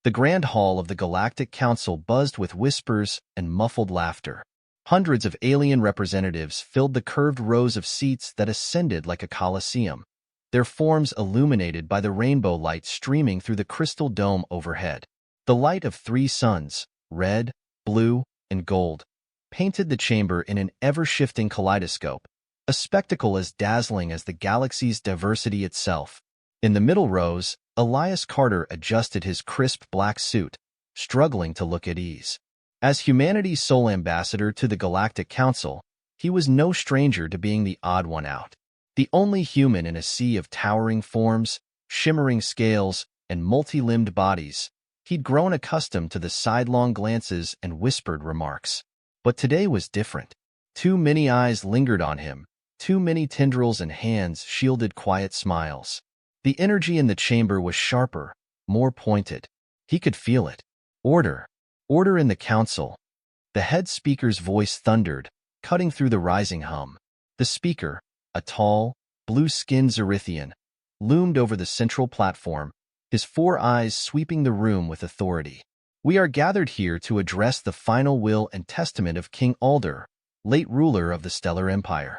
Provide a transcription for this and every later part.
The Grand Hall of the Galactic Council buzzed with whispers and muffled laughter. Hundreds of alien representatives filled the curved rows of seats that ascended like a coliseum, their forms illuminated by the rainbow light streaming through the crystal dome overhead. The light of three suns, red, blue, and gold, painted the chamber in an ever-shifting kaleidoscope, a spectacle as dazzling as the galaxy's diversity itself. In the middle rows, Elias Carter adjusted his crisp black suit, struggling to look at ease. As humanity's sole ambassador to the Galactic Council, he was no stranger to being the odd one out. The only human in a sea of towering forms, shimmering scales, and multi-limbed bodies, he'd grown accustomed to the sidelong glances and whispered remarks. But today was different. Too many eyes lingered on him, too many tendrils and hands shielded quiet smiles. The energy in the chamber was sharper, more pointed. He could feel it. Order. Order in the council. The head speaker's voice thundered, cutting through the rising hum. The speaker, a tall, blue-skinned Zerithian, loomed over the central platform, his four eyes sweeping the room with authority. We are gathered here to address the final will and testament of King Elder, late ruler of the Stellar Empire.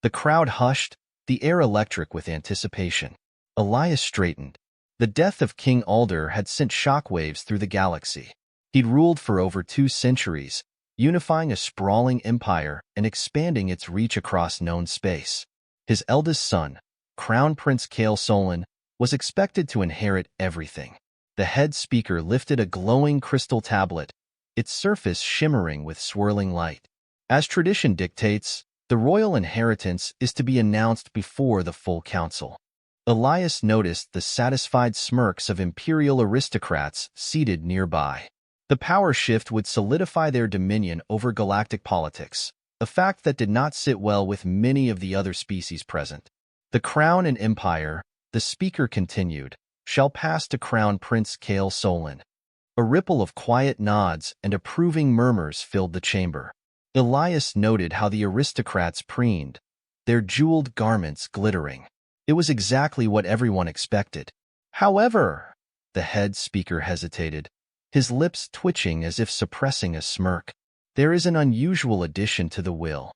The crowd hushed, the air electric with anticipation. Elias straightened. The death of King Elder had sent shockwaves through the galaxy. He'd ruled for over 2 centuries, unifying a sprawling empire and expanding its reach across known space. His eldest son, Crown Prince Kale Solon, was expected to inherit everything. The head speaker lifted a glowing crystal tablet, its surface shimmering with swirling light. As tradition dictates, the royal inheritance is to be announced before the full council. Elias noticed the satisfied smirks of imperial aristocrats seated nearby. The power shift would solidify their dominion over galactic politics, a fact that did not sit well with many of the other species present. The crown and empire, the speaker continued, shall pass to Crown Prince Kale Solon. A ripple of quiet nods and approving murmurs filled the chamber. Elias noted how the aristocrats preened, their jeweled garments glittering. It was exactly what everyone expected. However, the head speaker hesitated, his lips twitching as if suppressing a smirk. There is an unusual addition to the will.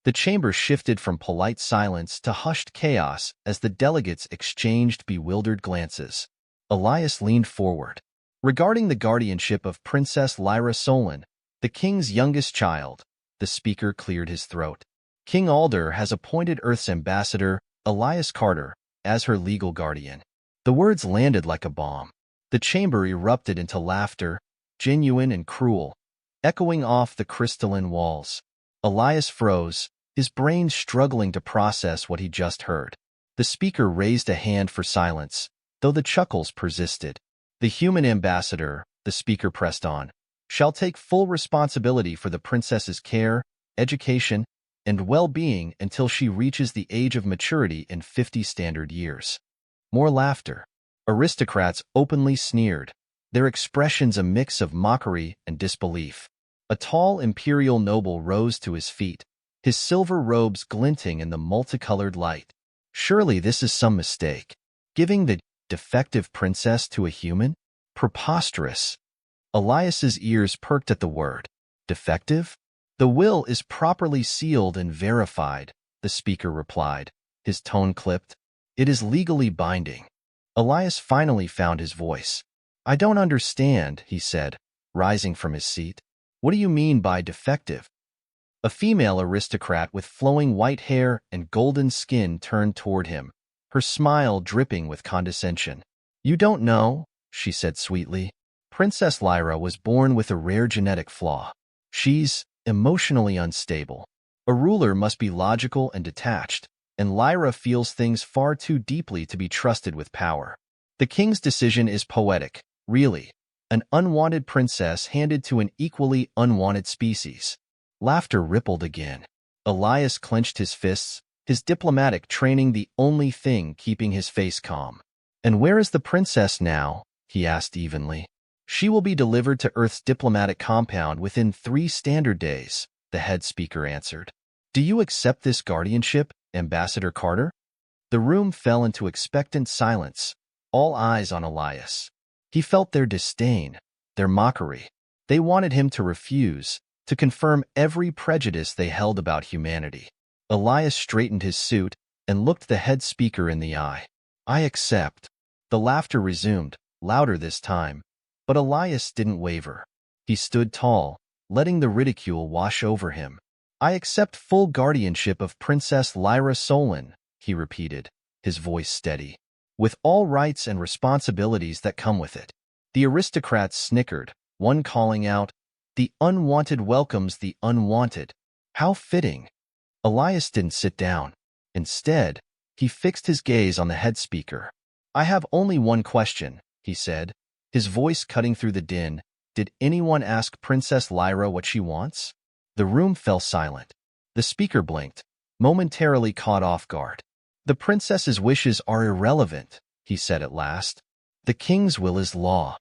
The chamber shifted from polite silence to hushed chaos as the delegates exchanged bewildered glances. Elias leaned forward. Regarding the guardianship of Princess Lyra Solon, the king's youngest child, the speaker cleared his throat. King Elder has appointed Earth's ambassador, Elias Carter, as her legal guardian. The words landed like a bomb. The chamber erupted into laughter, genuine and cruel, echoing off the crystalline walls. Elias froze, his brain struggling to process what he just heard. The speaker raised a hand for silence, though the chuckles persisted. The human ambassador, the speaker pressed on, shall take full responsibility for the princess's care, education, and well-being until she reaches the age of maturity in 50 standard years. More laughter. Aristocrats openly sneered, their expressions a mix of mockery and disbelief. A tall imperial noble rose to his feet, his silver robes glinting in the multicolored light. Surely this is some mistake. Giving the defective princess to a human? Preposterous. Elias's ears perked at the word. Defective? The will is properly sealed and verified, the speaker replied, his tone clipped. It is legally binding. Elias finally found his voice. I don't understand, he said, rising from his seat. What do you mean by defective? A female aristocrat with flowing white hair and golden skin turned toward him, her smile dripping with condescension. You don't know, she said sweetly. Princess Lyra was born with a rare genetic flaw. She's emotionally unstable. A ruler must be logical and detached, and Lyra feels things far too deeply to be trusted with power. The king's decision is poetic, really. An unwanted princess handed to an equally unwanted species. Laughter rippled again. Elias clenched his fists, his diplomatic training the only thing keeping his face calm. And where is the princess now? He asked evenly. She will be delivered to Earth's diplomatic compound within 3 standard days, the head speaker answered. Do you accept this guardianship, Ambassador Carter? The room fell into expectant silence, all eyes on Elias. He felt their disdain, their mockery. They wanted him to refuse, to confirm every prejudice they held about humanity. Elias straightened his suit and looked the head speaker in the eye. "I accept." The laughter resumed, louder this time, but Elias didn't waver. He stood tall, letting the ridicule wash over him. "I accept full guardianship of Princess Lyra Solon," he repeated, his voice steady, "with all rights and responsibilities that come with it." The aristocrats snickered, one calling out, "The unwanted welcomes the unwanted." How fitting. Elias didn't sit down. Instead, he fixed his gaze on the head speaker. "I have only one question," he said, his voice cutting through the din. "Did anyone ask Princess Lyra what she wants?" The room fell silent. The speaker blinked, momentarily caught off guard. "The princess's wishes are irrelevant," he said at last. "The king's will is law."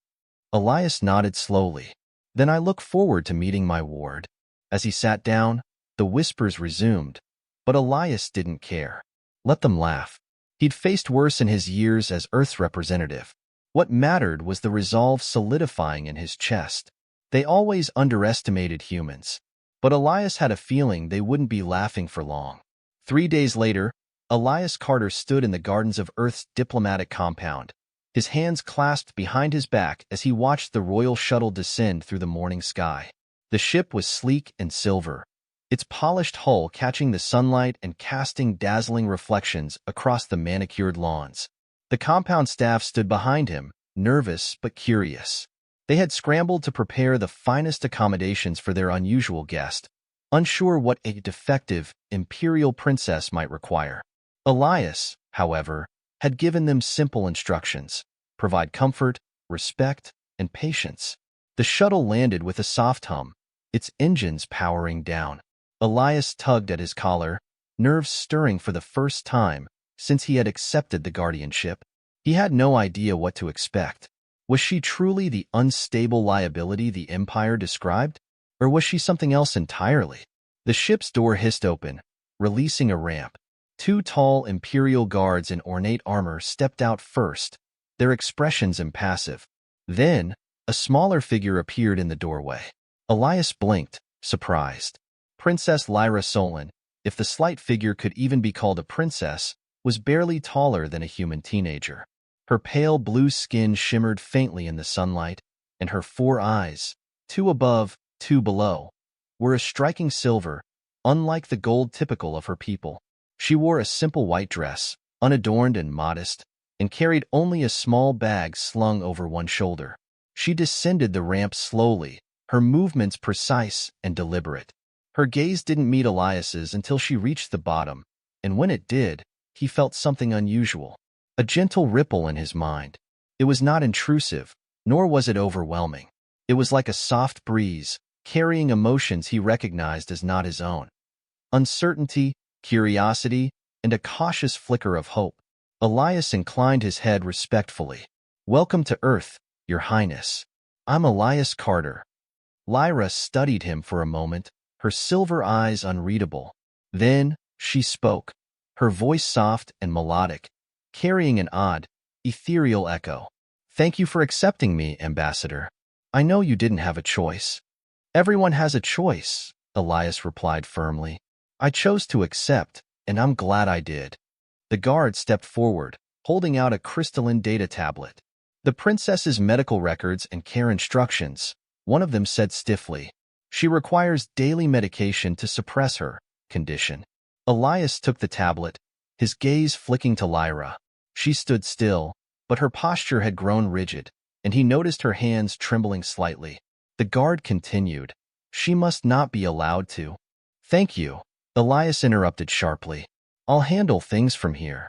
Elias nodded slowly. "Then I look forward to meeting my ward." As he sat down, the whispers resumed, but Elias didn't care. Let them laugh. He'd faced worse in his years as Earth's representative. What mattered was the resolve solidifying in his chest. They always underestimated humans, but Elias had a feeling they wouldn't be laughing for long. 3 days later, Elias Carter stood in the gardens of Earth's diplomatic compound, his hands clasped behind his back as he watched the royal shuttle descend through the morning sky. The ship was sleek and silver, its polished hull catching the sunlight and casting dazzling reflections across the manicured lawns. The compound staff stood behind him, nervous but curious. They had scrambled to prepare the finest accommodations for their unusual guest, unsure what a defective imperial princess might require. Elias, however, had given them simple instructions: provide comfort, respect, and patience. The shuttle landed with a soft hum, its engines powering down. Elias tugged at his collar, nerves stirring for the first time since he had accepted the guardianship. He had no idea what to expect. Was she truly the unstable liability the Empire described? Or was she something else entirely? The ship's door hissed open, releasing a ramp. 2 tall Imperial guards in ornate armor stepped out first, their expressions impassive. Then, a smaller figure appeared in the doorway. Elias blinked, surprised. Princess Lyra Solon, if the slight figure could even be called a princess, was barely taller than a human teenager. Her pale blue skin shimmered faintly in the sunlight, and her 4 eyes, 2 above, 2 below, were a striking silver, unlike the gold typical of her people. She wore a simple white dress, unadorned and modest, and carried only a small bag slung over one shoulder. She descended the ramp slowly, her movements precise and deliberate. Her gaze didn't meet Elias's until she reached the bottom, and when it did, he felt something unusual, a gentle ripple in his mind. It was not intrusive, nor was it overwhelming. It was like a soft breeze, carrying emotions he recognized as not his own: uncertainty, curiosity, and a cautious flicker of hope. Elias inclined his head respectfully. "Welcome to Earth, Your Highness. I'm Elias Carter." Lyra studied him for a moment, her silver eyes unreadable. Then she spoke, her voice soft and melodic, carrying an odd, ethereal echo. "Thank you for accepting me, Ambassador. I know you didn't have a choice." "Everyone has a choice," Elias replied firmly. "I chose to accept, and I'm glad I did." The guard stepped forward, holding out a crystalline data tablet. "The princess's medical records and care instructions," one of them said stiffly. "She requires daily medication to suppress her condition." Elias took the tablet, his gaze flicking to Lyra. She stood still, but her posture had grown rigid, and he noticed her hands trembling slightly. The guard continued, "She must not be allowed to." "Thank you," Elias interrupted sharply. "I'll handle things from here."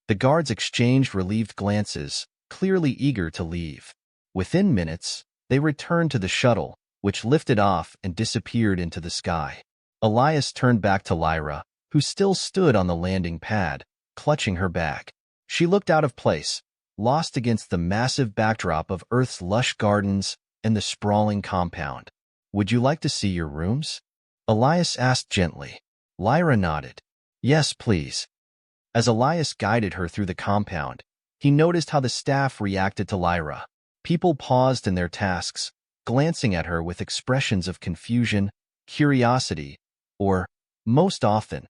The guards exchanged relieved glances, clearly eager to leave. Within minutes, they returned to the shuttle, which lifted off and disappeared into the sky. Elias turned back to Lyra, who still stood on the landing pad, clutching her bag. She looked out of place, lost against the massive backdrop of Earth's lush gardens and the sprawling compound. "Would you like to see your rooms?" Elias asked gently. Lyra nodded. "Yes, please." As Elias guided her through the compound, he noticed how the staff reacted to Lyra. People paused in their tasks, glancing at her with expressions of confusion, curiosity, or, most often,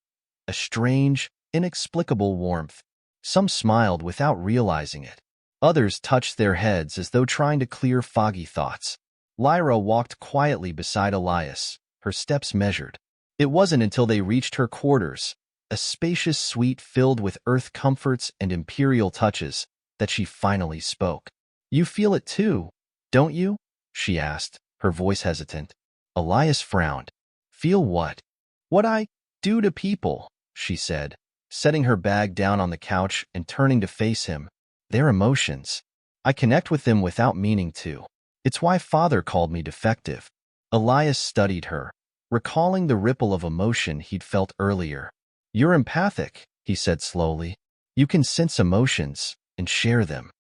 a strange, inexplicable warmth. Some smiled without realizing it. Others touched their heads as though trying to clear foggy thoughts. Lyra walked quietly beside Elias, her steps measured. It wasn't until they reached her quarters, a spacious suite filled with earth comforts and imperial touches, that she finally spoke. "You feel it too, don't you?" she asked, her voice hesitant. Elias frowned. "Feel what?" "What I do to people," she said, setting her bag down on the couch and turning to face him. "Their emotions. I connect with them without meaning to. It's why Father called me defective." Elias studied her, recalling the ripple of emotion he'd felt earlier. "You're empathic," he said slowly. "You can sense emotions and share them."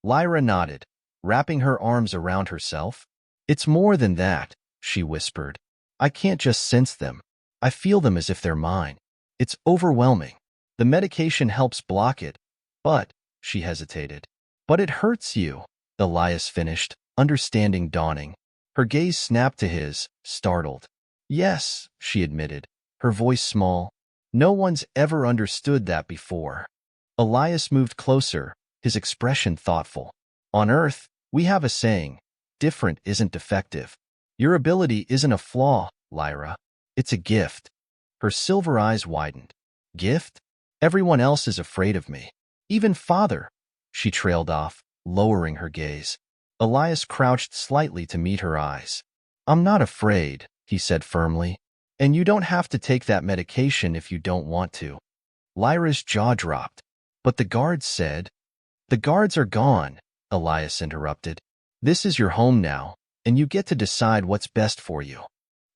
Lyra nodded, wrapping her arms around herself. "It's more than that," she whispered. "I can't just sense them. I feel them as if they're mine. It's overwhelming. The medication helps block it, but," she hesitated. "But it hurts you," Elias finished, understanding dawning. Her gaze snapped to his, startled. "Yes," she admitted, her voice small. "No one's ever understood that before." Elias moved closer, his expression thoughtful. "On Earth, we have a saying, different isn't defective. Your ability isn't a flaw, Lyra. It's a gift." Her silver eyes widened. "Gift? Everyone else is afraid of me. Even Father." She trailed off, lowering her gaze. Elias crouched slightly to meet her eyes. "I'm not afraid," he said firmly. "And you don't have to take that medication if you don't want to." Lyra's jaw dropped. "But the guards said—" "The guards are gone," Elias interrupted. "This is your home now, and you get to decide what's best for you."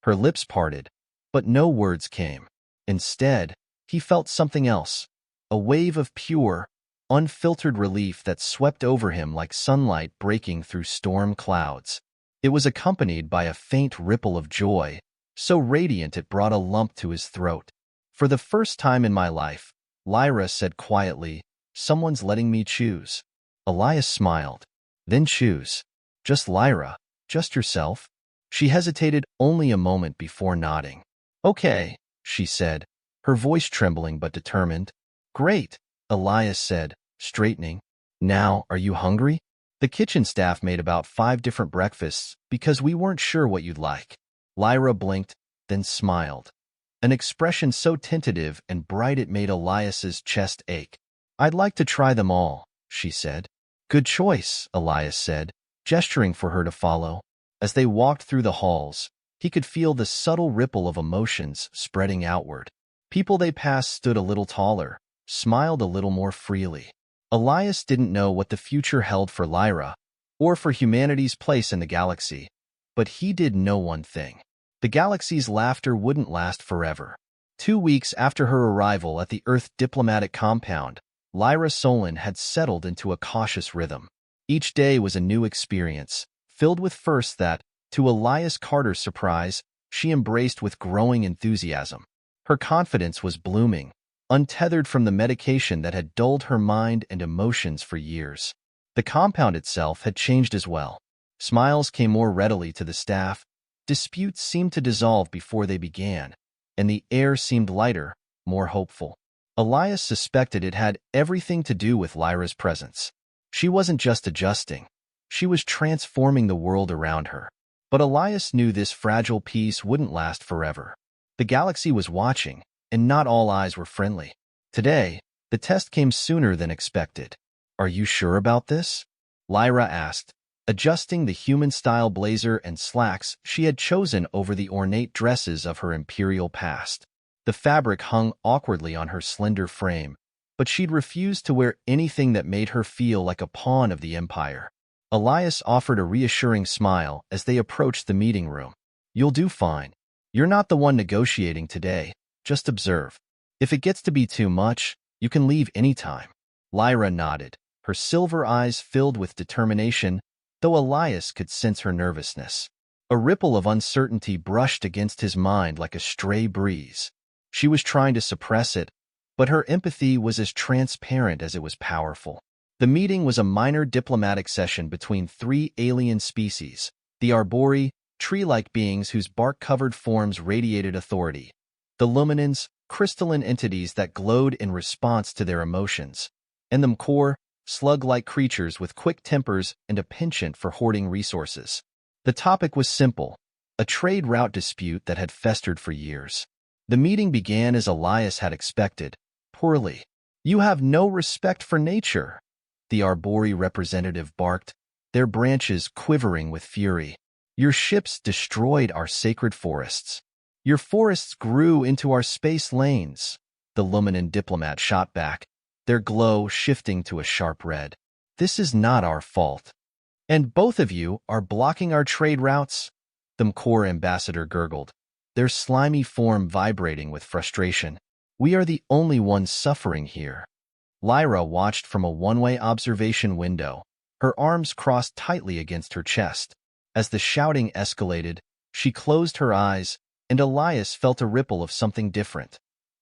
Her lips parted, but no words came. Instead, he felt something else, a wave of pure, unfiltered relief that swept over him like sunlight breaking through storm clouds. It was accompanied by a faint ripple of joy, so radiant it brought a lump to his throat. "For the first time in my life," Lyra said quietly, "someone's letting me choose." Elias smiled. "Then choose. Just Lyra, just yourself." She hesitated only a moment before nodding. "Okay," she said, her voice trembling but determined. "Great," Elias said, straightening. "Now, are you hungry? The kitchen staff made about 5 different breakfasts because we weren't sure what you'd like." Lyra blinked, then smiled. An expression so tentative and bright it made Elias's chest ache. "I'd like to try them all," she said. "Good choice," Elias said, gesturing for her to follow. As they walked through the halls, he could feel the subtle ripple of emotions spreading outward. People they passed stood a little taller, smiled a little more freely. Elias didn't know what the future held for Lyra, or for humanity's place in the galaxy, but he did know one thing. The galaxy's laughter wouldn't last forever. 2 weeks after her arrival at the Earth diplomatic compound, Lyra Solon had settled into a cautious rhythm. Each day was a new experience, filled with firsts that, to Elias Carter's surprise, she embraced with growing enthusiasm. Her confidence was blooming, untethered from the medication that had dulled her mind and emotions for years. The compound itself had changed as well. Smiles came more readily to the staff, disputes seemed to dissolve before they began, and the air seemed lighter, more hopeful. Elias suspected it had everything to do with Lyra's presence. She wasn't just adjusting. She was transforming the world around her. But Elias knew this fragile peace wouldn't last forever. The galaxy was watching, and not all eyes were friendly. Today, the test came sooner than expected. "Are you sure about this?" Lyra asked, adjusting the human-style blazer and slacks she had chosen over the ornate dresses of her imperial past. The fabric hung awkwardly on her slender frame, but she'd refused to wear anything that made her feel like a pawn of the Empire. Elias offered a reassuring smile as they approached the meeting room. "You'll do fine. You're not the one negotiating today. Just observe. If it gets to be too much, you can leave anytime." Lyra nodded, her silver eyes filled with determination, though Elias could sense her nervousness. A ripple of uncertainty brushed against his mind like a stray breeze. She was trying to suppress it, but her empathy was as transparent as it was powerful. The meeting was a minor diplomatic session between three alien species, the Arbori, tree-like beings whose bark-covered forms radiated authority, the Luminans, crystalline entities that glowed in response to their emotions, and the Mkor, slug-like creatures with quick tempers and a penchant for hoarding resources. The topic was simple, a trade route dispute that had festered for years. The meeting began as Elias had expected, poorly. "You have no respect for nature," the Arbori representative barked, their branches quivering with fury. "Your ships destroyed our sacred forests. Your forests grew into our space lanes," the Luminan diplomat shot back, their glow shifting to a sharp red. "This is not our fault. And both of you are blocking our trade routes?" The Mkor ambassador gurgled, their slimy form vibrating with frustration. "We are the only ones suffering here." Lyra watched from a one-way observation window, her arms crossed tightly against her chest. As the shouting escalated, she closed her eyes, and Elias felt a ripple of something different.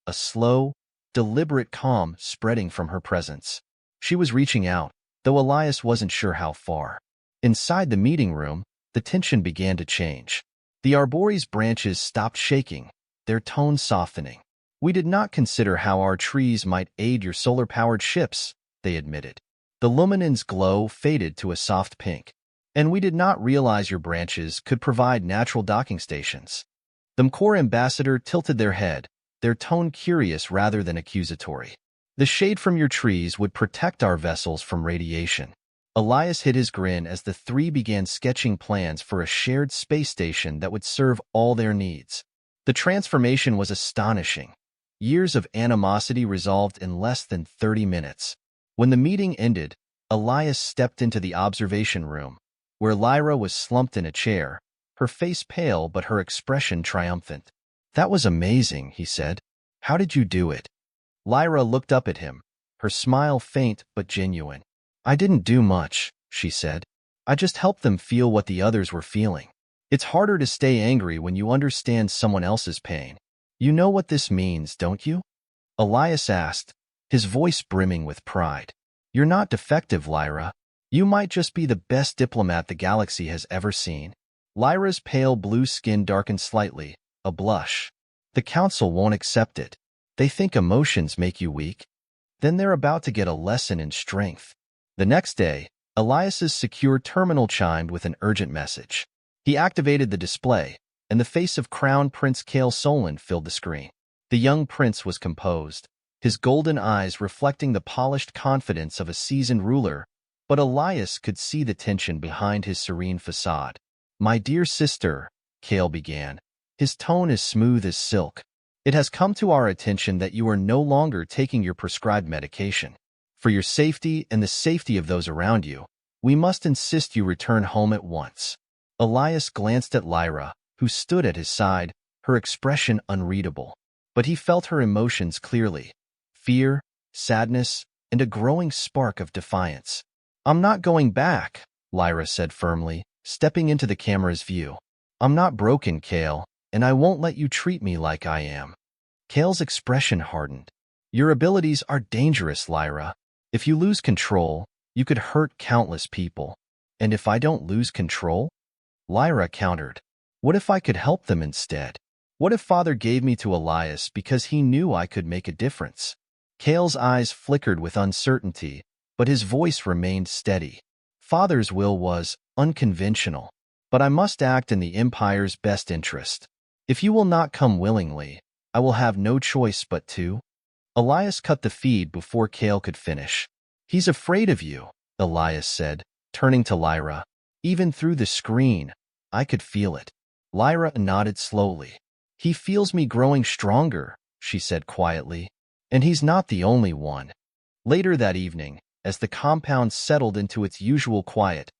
A slow, deliberate calm spreading from her presence. She was reaching out, though Elias wasn't sure how far. Inside the meeting room, the tension began to change. The Arbori's branches stopped shaking, their tone softening. "We did not consider how our trees might aid your solar-powered ships," they admitted. The Luminan's glow faded to a soft pink. "And we did not realize your branches could provide natural docking stations." The Mkor ambassador tilted their head, their tone curious rather than accusatory. "The shade from your trees would protect our vessels from radiation." Elias hid his grin as the three began sketching plans for a shared space station that would serve all their needs. The transformation was astonishing. Years of animosity resolved in less than 30 minutes. When the meeting ended, Elias stepped into the observation room, where Lyra was slumped in a chair, her face pale but her expression triumphant. "That was amazing," he said. "How did you do it?" Lyra looked up at him, her smile faint but genuine. "I didn't do much," she said. "I just helped them feel what the others were feeling. It's harder to stay angry when you understand someone else's pain. You know what this means, don't you?" Elias asked, his voice brimming with pride. "You're not defective, Lyra. You might just be the best diplomat the galaxy has ever seen." Lyra's pale blue skin darkened slightly, a blush. "The Council won't accept it. They think emotions make you weak. Then they're about to get a lesson in strength." The next day, Elias's secure terminal chimed with an urgent message. He activated the display, and the face of Crown Prince Kale Solon filled the screen. The young prince was composed, his golden eyes reflecting the polished confidence of a seasoned ruler, but Elias could see the tension behind his serene facade. "My dear sister," Kale began, his tone as smooth as silk, "it has come to our attention that you are no longer taking your prescribed medication. For your safety and the safety of those around you, we must insist you return home at once." Elias glanced at Lyra, who stood at his side, her expression unreadable. But he felt her emotions clearly: fear, sadness, and a growing spark of defiance. "I'm not going back," Lyra said firmly, stepping into the camera's view. "I'm not broken, Kale, and I won't let you treat me like I am." Kale's expression hardened. "Your abilities are dangerous, Lyra. If you lose control, you could hurt countless people. And if I don't lose control?" Lyra countered. "What if I could help them instead? What if Father gave me to Elias because he knew I could make a difference?" Kale's eyes flickered with uncertainty, but his voice remained steady. "Father's will was unconventional, but I must act in the Empire's best interest. If you will not come willingly, I will have no choice but to." Elias cut the feed before Kale could finish. "He's afraid of you," Elias said, turning to Lyra. "Even through the screen, I could feel it." Lyra nodded slowly. "He feels me growing stronger," she said quietly. "And he's not the only one." Later that evening, as the compound settled into its usual quiet,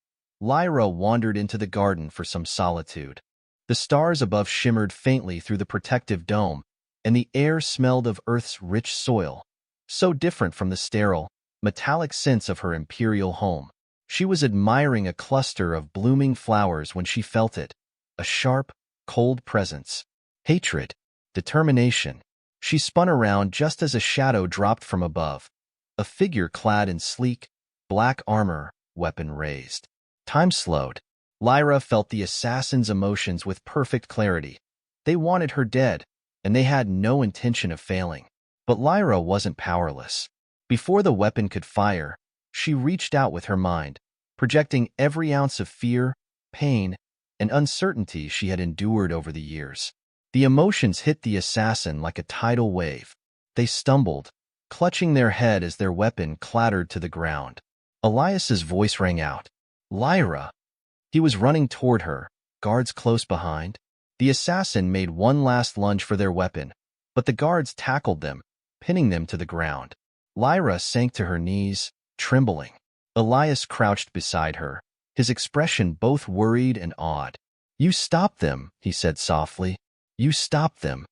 Lyra wandered into the garden for some solitude. The stars above shimmered faintly through the protective dome, and the air smelled of Earth's rich soil, so different from the sterile, metallic scents of her imperial home. She was admiring a cluster of blooming flowers when she felt it, a sharp, cold presence. Hatred, determination. She spun around just as a shadow dropped from above, a figure clad in sleek, black armor, weapon raised. Time slowed. Lyra felt the assassin's emotions with perfect clarity. They wanted her dead, and they had no intention of failing. But Lyra wasn't powerless. Before the weapon could fire, she reached out with her mind, projecting every ounce of fear, pain, and uncertainty she had endured over the years. The emotions hit the assassin like a tidal wave. They stumbled, clutching their head as their weapon clattered to the ground. Elias's voice rang out. "Lyra!" He was running toward her, guards close behind. The assassin made one last lunge for their weapon, but the guards tackled them, pinning them to the ground. Lyra sank to her knees, trembling. Elias crouched beside her, his expression both worried and awed. "You stopped them," he said softly. "You stopped them."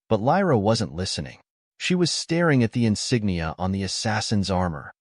But Lyra wasn't listening. She was staring at the insignia on the assassin's armor,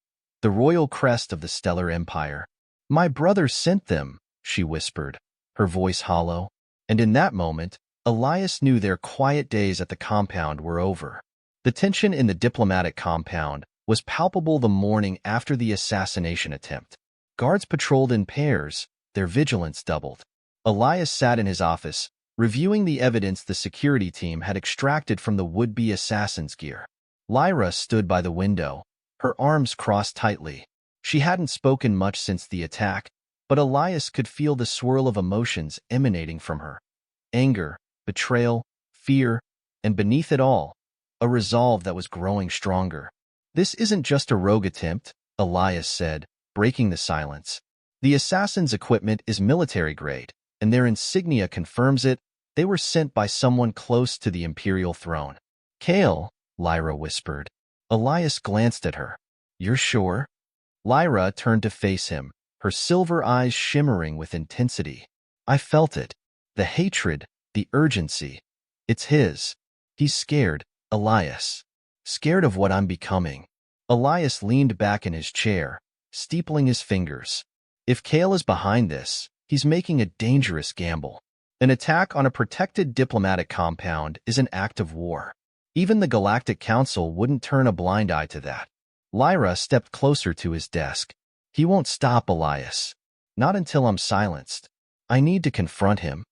the royal crest of the Stellar Empire. "My brother sent them," she whispered, her voice hollow. And in that moment, Elias knew their quiet days at the compound were over. The tension in the diplomatic compound was palpable the morning after the assassination attempt. Guards patrolled in pairs, their vigilance doubled. Elias sat in his office, reviewing the evidence the security team had extracted from the would-be assassin's gear. Lyra stood by the window, her arms crossed tightly. She hadn't spoken much since the attack, but Elias could feel the swirl of emotions emanating from her. Anger, betrayal, fear, and beneath it all, a resolve that was growing stronger. "This isn't just a rogue attempt," Elias said, breaking the silence. "The assassin's equipment is military grade, and their insignia confirms it. They were sent by someone close to the imperial throne." "Kale," Lyra whispered. Elias glanced at her. "You're sure?" Lyra turned to face him, her silver eyes shimmering with intensity. "I felt it. The hatred, the urgency. It's his. He's scared, Elias. Scared of what I'm becoming." Elias leaned back in his chair, steepling his fingers. "If Kale is behind this, he's making a dangerous gamble. An attack on a protected diplomatic compound is an act of war. Even the Galactic Council wouldn't turn a blind eye to that." Lyra stepped closer to his desk. "He won't stop, Elias. Not until I'm silenced. I need to confront him."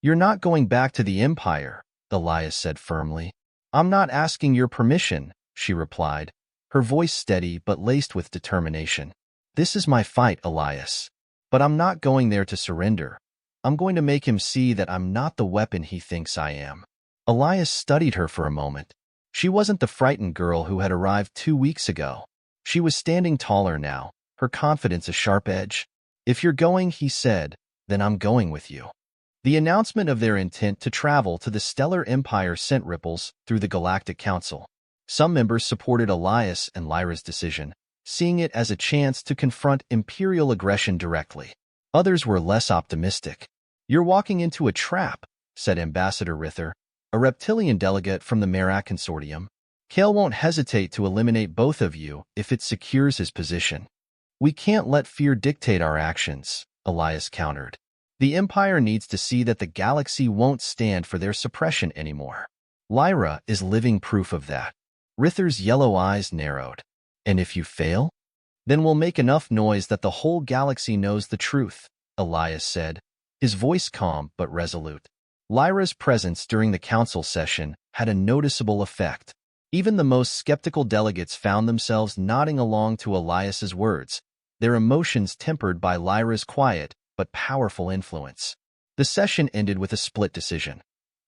"You're not going back to the Empire," Elias said firmly. "I'm not asking your permission," she replied, her voice steady but laced with determination. "This is my fight, Elias. But I'm not going there to surrender. I'm going to make him see that I'm not the weapon he thinks I am." Elias studied her for a moment. She wasn't the frightened girl who had arrived 2 weeks ago. She was standing taller now, her confidence a sharp edge. "If you're going," he said, "then I'm going with you." The announcement of their intent to travel to the Stellar Empire sent ripples through the Galactic Council. Some members supported Elias and Lyra's decision, seeing it as a chance to confront Imperial aggression directly. Others were less optimistic. "You're walking into a trap," said Ambassador Rither, a reptilian delegate from the Merak Consortium. "Kale won't hesitate to eliminate both of you if it secures his position." "We can't let fear dictate our actions," Elias countered. "The Empire needs to see that the galaxy won't stand for their suppression anymore." Lyra is living proof of that. Rither's yellow eyes narrowed. "And if you fail? Then we'll make enough noise that the whole galaxy knows the truth," Elias said, his voice calm but resolute. Lyra's presence during the council session had a noticeable effect. Even the most skeptical delegates found themselves nodding along to Elias's words, their emotions tempered by Lyra's quiet but powerful influence. The session ended with a split decision.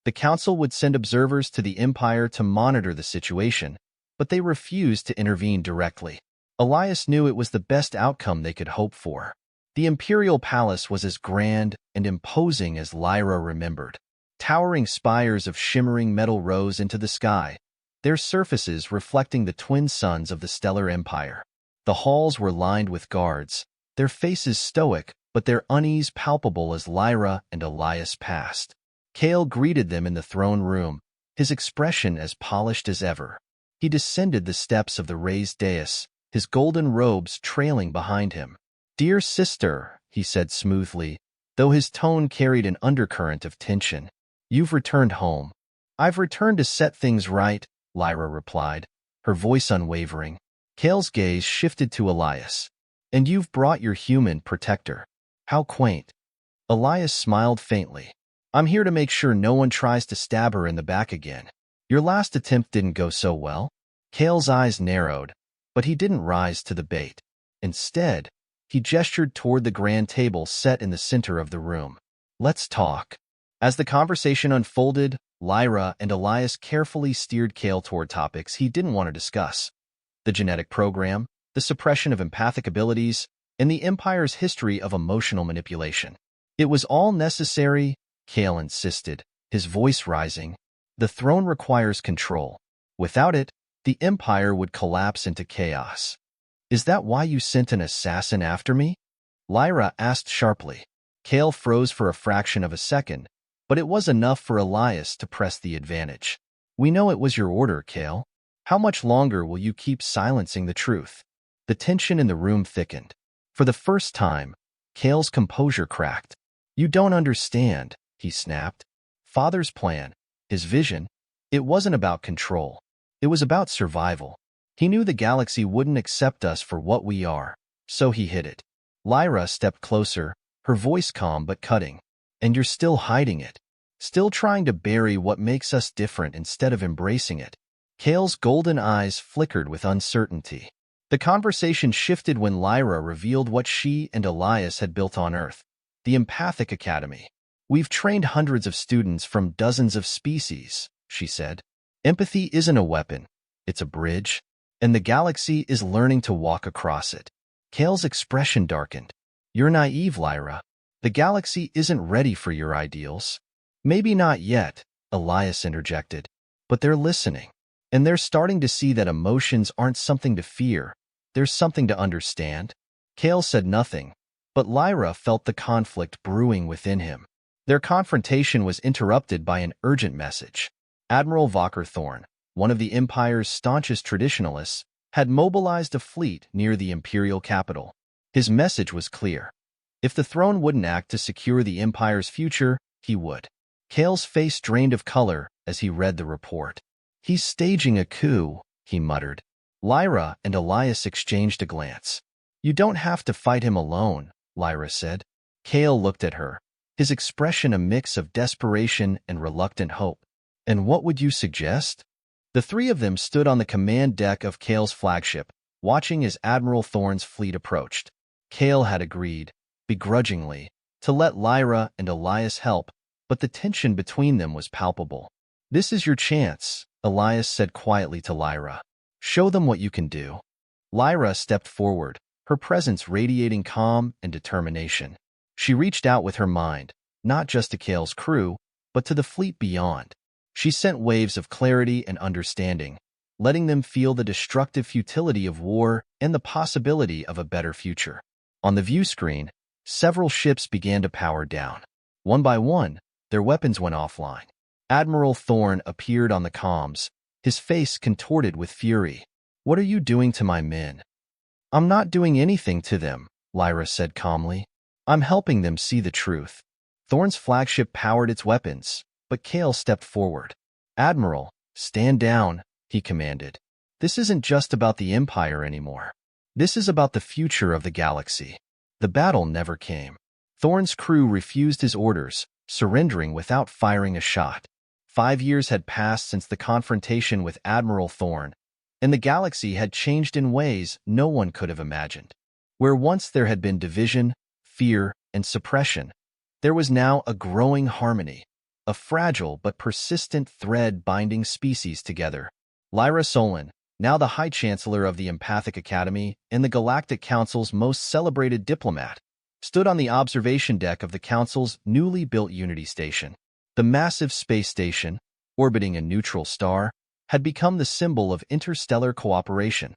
The council would send observers to the Empire to monitor the situation, but they refused to intervene directly. Elias knew it was the best outcome they could hope for. The Imperial Palace was as grand and imposing as Lyra remembered. Towering spires of shimmering metal rose into the sky, their surfaces reflecting the twin suns of the Stellar Empire. The halls were lined with guards, their faces stoic but their unease palpable as Lyra and Elias passed. Kale greeted them in the throne room, his expression as polished as ever. He descended the steps of the raised dais, his golden robes trailing behind him. "Dear sister," he said smoothly, though his tone carried an undercurrent of tension, "you've returned home." "I've returned to set things right," Lyra replied, her voice unwavering. Kale's gaze shifted to Elias. And you've brought your human protector. How quaint. Elias smiled faintly. I'm here to make sure no one tries to stab her in the back again. Your last attempt didn't go so well. Kale's eyes narrowed, but he didn't rise to the bait. Instead, he gestured toward the grand table set in the center of the room. Let's talk. As the conversation unfolded, Lyra and Elias carefully steered Kale toward topics he didn't want to discuss. The genetic program, the suppression of empathic abilities, and the Empire's history of emotional manipulation. It was all necessary, Kale insisted, his voice rising. The throne requires control. Without it, the Empire would collapse into chaos. Is that why you sent an assassin after me? Lyra asked sharply. Kale froze for a fraction of a second, but it was enough for Elias to press the advantage. We know it was your order, Kale. How much longer will you keep silencing the truth? The tension in the room thickened. For the first time, Kale's composure cracked. You don't understand, he snapped. Father's plan, his vision, it wasn't about control. It was about survival. He knew the galaxy wouldn't accept us for what we are, so he hid it. Lyra stepped closer, her voice calm but cutting. And you're still hiding it. Still trying to bury what makes us different instead of embracing it. Kale's golden eyes flickered with uncertainty. The conversation shifted when Lyra revealed what she and Elias had built on Earth. The Empathic Academy. We've trained hundreds of students from dozens of species, she said. Empathy isn't a weapon. It's a bridge. And the galaxy is learning to walk across it. Kale's expression darkened. You're naive, Lyra. The galaxy isn't ready for your ideals. Maybe not yet, Elias interjected. But they're listening. And they're starting to see that emotions aren't something to fear. There's something to understand. Kale said nothing, but Lyra felt the conflict brewing within him. Their confrontation was interrupted by an urgent message. Admiral Valker Thorn, one of the Empire's staunchest traditionalists, had mobilized a fleet near the Imperial capital. His message was clear. If the throne wouldn't act to secure the Empire's future, he would. Kale's face drained of color as he read the report. He's staging a coup, he muttered. Lyra and Elias exchanged a glance. You don't have to fight him alone, Lyra said. Kale looked at her, his expression a mix of desperation and reluctant hope. And what would you suggest? The three of them stood on the command deck of Kale's flagship, watching as Admiral Thorn's fleet approached. Kale had agreed, begrudgingly, to let Lyra and Elias help, but the tension between them was palpable. This is your chance, Elias said quietly to Lyra. Show them what you can do. Lyra stepped forward, her presence radiating calm and determination. She reached out with her mind, not just to Kale's crew, but to the fleet beyond. She sent waves of clarity and understanding, letting them feel the destructive futility of war and the possibility of a better future. On the view screen, several ships began to power down. One by one, their weapons went offline. Admiral Thorn appeared on the comms, his face contorted with fury. What are you doing to my men? I'm not doing anything to them, Lyra said calmly. I'm helping them see the truth. Thorn's flagship powered its weapons, but Kale stepped forward. Admiral, stand down, he commanded. This isn't just about the Empire anymore. This is about the future of the galaxy. The battle never came. Thorn's crew refused his orders, surrendering without firing a shot. 5 years had passed since the confrontation with Admiral Thorn, and the galaxy had changed in ways no one could have imagined. Where once there had been division, fear, and suppression, there was now a growing harmony, a fragile but persistent thread binding species together. Lyra Solon, now the High Chancellor of the Empathic Academy and the Galactic Council's most celebrated diplomat, stood on the observation deck of the Council's newly built Unity Station. The massive space station, orbiting a neutral star, had become the symbol of interstellar cooperation,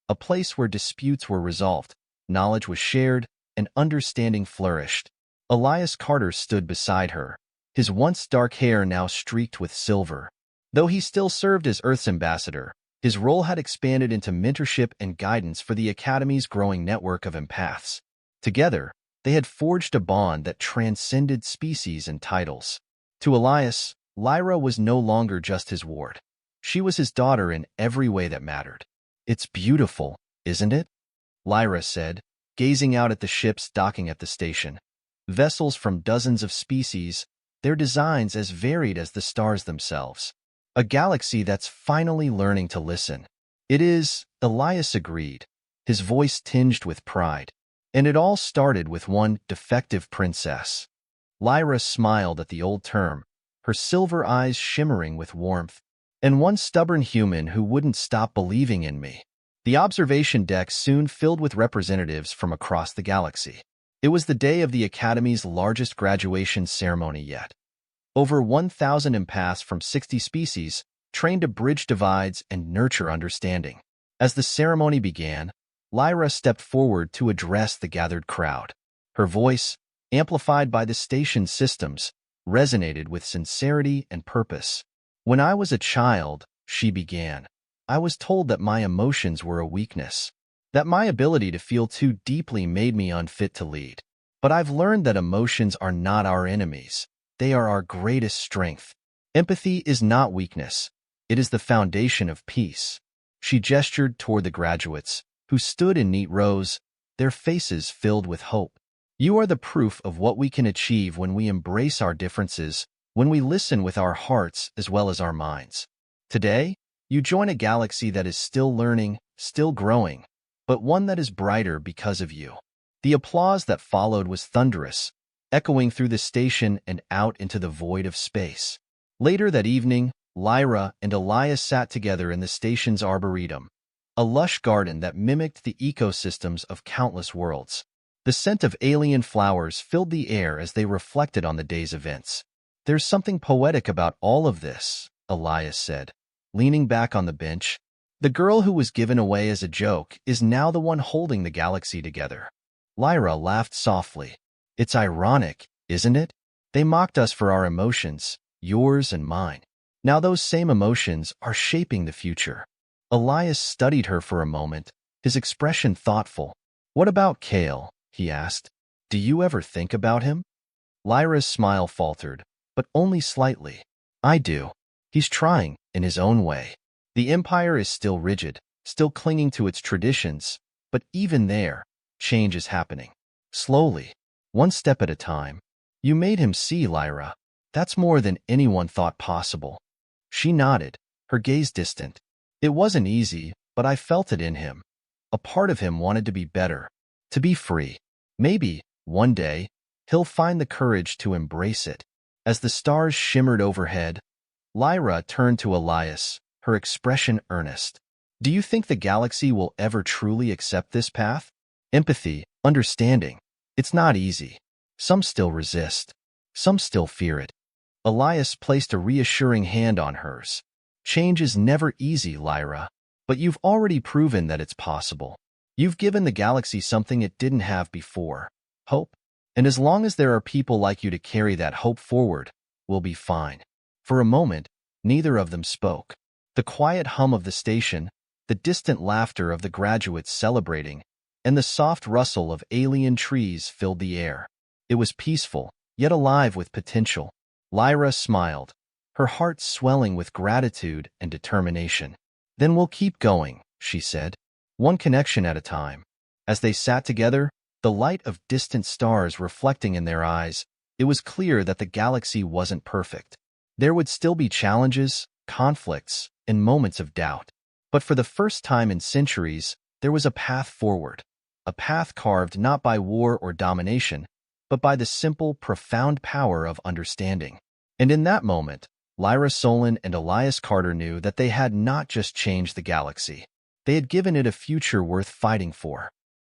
a place where disputes were resolved, knowledge was shared, and understanding flourished. Elias Carter stood beside her, his once dark hair now streaked with silver. Though he still served as Earth's ambassador, his role had expanded into mentorship and guidance for the Academy's growing network of empaths. Together, they had forged a bond that transcended species and titles. To Elias, Lyra was no longer just his ward. She was his daughter in every way that mattered. It's beautiful, isn't it? Lyra said, gazing out at the ships docking at the station. Vessels from dozens of species, their designs as varied as the stars themselves. A galaxy that's finally learning to listen. It is, Elias agreed, his voice tinged with pride. And it all started with one defective princess. Lyra smiled at the old term, her silver eyes shimmering with warmth. And one stubborn human who wouldn't stop believing in me. The observation deck soon filled with representatives from across the galaxy. It was the day of the Academy's largest graduation ceremony yet. Over 1,000 empaths from 60 species trained to bridge divides and nurture understanding. As the ceremony began, Lyra stepped forward to address the gathered crowd. Her voice, amplified by the station's systems, resonated with sincerity and purpose. When I was a child, she began, I was told that my emotions were a weakness, that my ability to feel too deeply made me unfit to lead. But I've learned that emotions are not our enemies. They are our greatest strength. Empathy is not weakness. It is the foundation of peace. She gestured toward the graduates, who stood in neat rows, their faces filled with hope. You are the proof of what we can achieve when we embrace our differences, when we listen with our hearts as well as our minds. Today, you join a galaxy that is still learning, still growing, but one that is brighter because of you. The applause that followed was thunderous, echoing through the station and out into the void of space. Later that evening, Lyra and Elias sat together in the station's arboretum, a lush garden that mimicked the ecosystems of countless worlds. The scent of alien flowers filled the air as they reflected on the day's events. There's something poetic about all of this, Elias said, leaning back on the bench. The girl who was given away as a joke is now the one holding the galaxy together. Lyra laughed softly. It's ironic, isn't it? They mocked us for our emotions, yours and mine. Now those same emotions are shaping the future. Elias studied her for a moment, his expression thoughtful. What about Kale? He asked. Do you ever think about him? Lyra's smile faltered, but only slightly. I do. He's trying, in his own way. The Empire is still rigid, still clinging to its traditions, but even there, change is happening. Slowly, one step at a time. You made him see, Lyra. That's more than anyone thought possible. She nodded, her gaze distant. It wasn't easy, but I felt it in him. A part of him wanted to be better, to be free. Maybe, one day, he'll find the courage to embrace it. As the stars shimmered overhead, Lyra turned to Elias, her expression earnest. Do you think the galaxy will ever truly accept this path? Empathy, understanding. It's not easy. Some still resist. Some still fear it. Elias placed a reassuring hand on hers. Change is never easy, Lyra, but you've already proven that it's possible. You've given the galaxy something it didn't have before, hope. And as long as there are people like you to carry that hope forward, we'll be fine. For a moment, neither of them spoke. The quiet hum of the station, the distant laughter of the graduates celebrating, and the soft rustle of alien trees filled the air. It was peaceful, yet alive with potential. Lyra smiled, her heart swelling with gratitude and determination. Then we'll keep going, she said, one connection at a time. As they sat together, the light of distant stars reflecting in their eyes, it was clear that the galaxy wasn't perfect. There would still be challenges, conflicts, and moments of doubt. But for the first time in centuries, there was a path forward. A path carved not by war or domination, but by the simple, profound power of understanding. And in that moment, Lyra Solon and Elias Carter knew that they had not just changed the galaxy. They had given it a future worth fighting for.